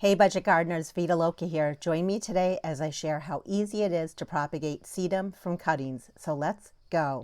Hey budget gardeners, Vita Loca here. Join me today as I share how easy it is to propagate sedum from cuttings. So let's go.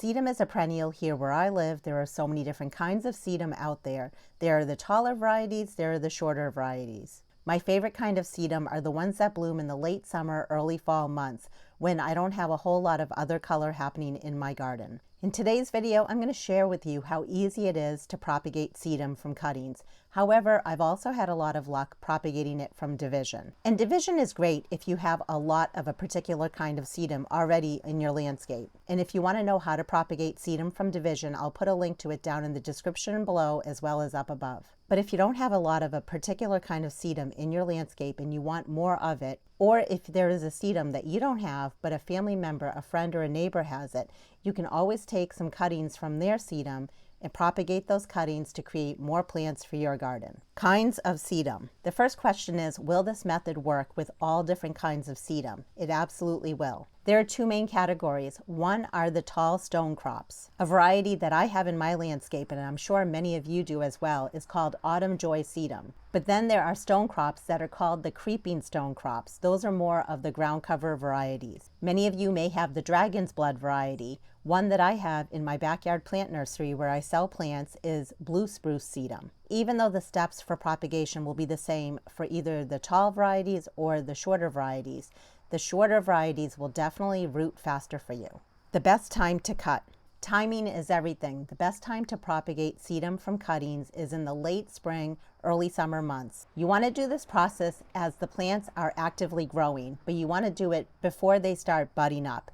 Sedum is a perennial here where I live. There are so many different kinds of sedum out there. There are the taller varieties, there are the shorter varieties. My favorite kind of sedum are the ones that bloom in the late summer, early fall months when I don't have a whole lot of other color happening in my garden. In today's video, I'm going to share with you how easy it is to propagate sedum from cuttings. However, I've also had a lot of luck propagating it from division. And division is great if you have a lot of a particular kind of sedum already in your landscape. And if you want to know how to propagate sedum from division, I'll put a link to it down in the description below as well as up above. But if you don't have a lot of a particular kind of sedum in your landscape and you want more of it, or if there is a sedum that you don't have, but a family member, a friend, or a neighbor has it, you can always take some cuttings from their sedum and propagate those cuttings to create more plants for your garden. Kinds of sedum. The first question is, will this method work with all different kinds of sedum? It absolutely will. There are two main categories. One are the tall stonecrops. A variety that I have in my landscape, and I'm sure many of you do as well, is called autumn joy sedum. But then there are stonecrops that are called the creeping stonecrops. Those are more of the ground cover varieties. Many of you may have the dragon's blood variety. One that I have in my backyard plant nursery where I sell plants is blue spruce sedum. Even though the steps for propagation will be the same for either the tall varieties or the shorter varieties, the shorter varieties will definitely root faster for you. The best time to cut. Timing is everything. The best time to propagate sedum from cuttings is in the late spring, early summer months. You want to do this process as the plants are actively growing, but you want to do it before they start budding up.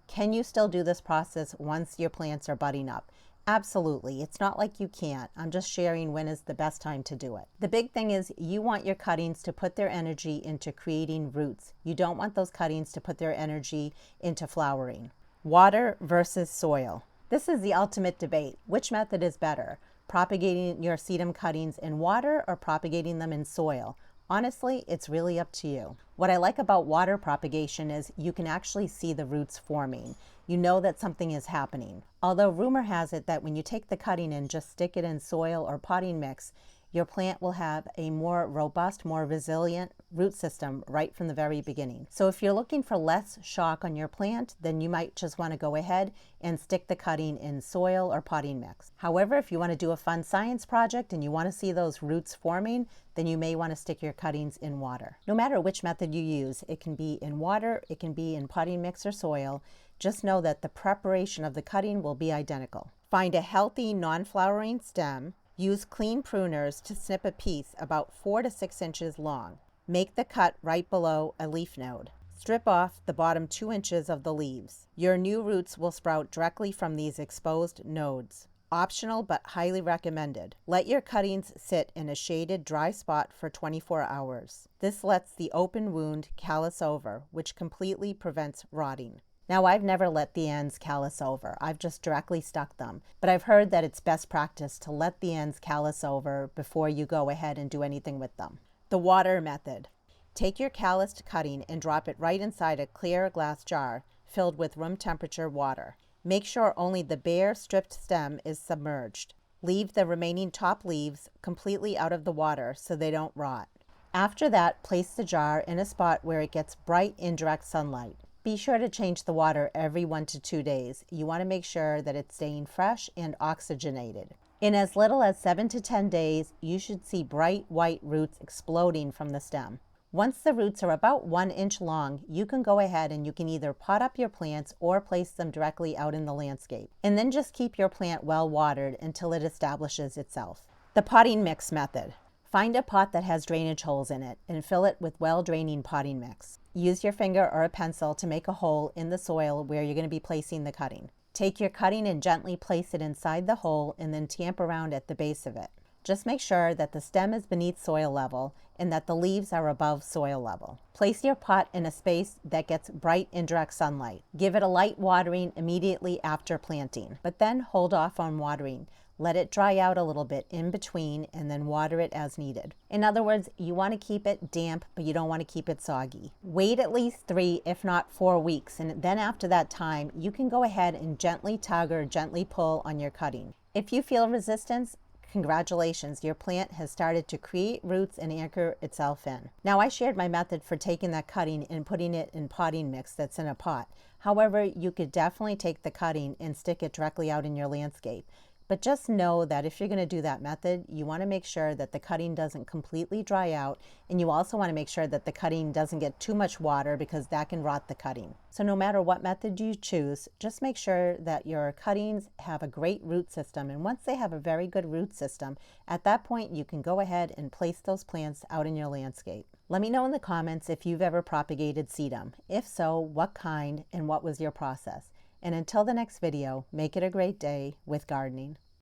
Can you still do this process once your plants are budding up? Absolutely. It's not like you can't. I'm just sharing when is the best time to do it. The big thing is you want your cuttings to put their energy into creating roots. You don't want those cuttings to put their energy into flowering. Water versus soil. This is the ultimate debate. Which method is better? Propagating your sedum cuttings in water or propagating them in soil? Honestly, it's really up to you. What I like about water propagation is you can actually see the roots forming. You know that something is happening. Although rumor has it that when you take the cutting and just stick it in soil or potting mix, your plant will have a more robust, more resilient root system right from the very beginning. So if you're looking for less shock on your plant, then you might just want to go ahead and stick the cutting in soil or potting mix. However, if you want to do a fun science project and you want to see those roots forming, then you may want to stick your cuttings in water. No matter which method you use, it can be in water, it can be in potting mix or soil, just know that the preparation of the cutting will be identical. Find a healthy, non-flowering stem. Use clean pruners to snip a piece about 4 to 6 inches long. Make the cut right below a leaf node. Strip off the bottom 2 inches of the leaves. Your new roots will sprout directly from these exposed nodes. Optional but highly recommended. Let your cuttings sit in a shaded, dry spot for 24 hours. This lets the open wound callus over, which completely prevents rotting. Now, I've never let the ends callus over. I've just directly stuck them. But I've heard that it's best practice to let the ends callus over before you go ahead and do anything with them. The water method. Take your calloused cutting and drop it right inside a clear glass jar filled with room temperature water. Make sure only the bare, stripped stem is submerged. Leave the remaining top leaves completely out of the water so they don't rot. After that, place the jar in a spot where it gets bright, indirect sunlight. Be sure to change the water every 1 to 2 days. You want to make sure that it's staying fresh and oxygenated. In as little as 7 to 10 days, you should see bright white roots exploding from the stem. Once the roots are about 1 inch long, you can go ahead and you can either pot up your plants or place them directly out in the landscape. And then just keep your plant well watered until it establishes itself. The potting mix method. Find a pot that has drainage holes in it and fill it with well-draining potting mix. Use your finger or a pencil to make a hole in the soil where you're going to be placing the cutting. Take your cutting and gently place it inside the hole and then tamp around at the base of it. Just make sure that the stem is beneath soil level and that the leaves are above soil level. Place your pot in a space that gets bright indirect sunlight. Give it a light watering immediately after planting, but then hold off on watering. Let it dry out a little bit in between and then water it as needed. In other words, you want to keep it damp, but you don't want to keep it soggy. Wait at least 3, if not 4 weeks, and then after that time, you can go ahead and gently tug or gently pull on your cutting. If you feel resistance, congratulations, your plant has started to create roots and anchor itself in. Now, I shared my method for taking that cutting and putting it in potting mix that's in a pot. However, you could definitely take the cutting and stick it directly out in your landscape. But just know that if you're going to do that method, you want to make sure that the cutting doesn't completely dry out, and you also want to make sure that the cutting doesn't get too much water because that can rot the cutting. So no matter what method you choose, just make sure that your cuttings have a great root system, and once they have a very good root system, at that point you can go ahead and place those plants out in your landscape. Let me know in the comments if you've ever propagated sedum. If so, what kind and what was your process? And until the next video, make it a great day with gardening.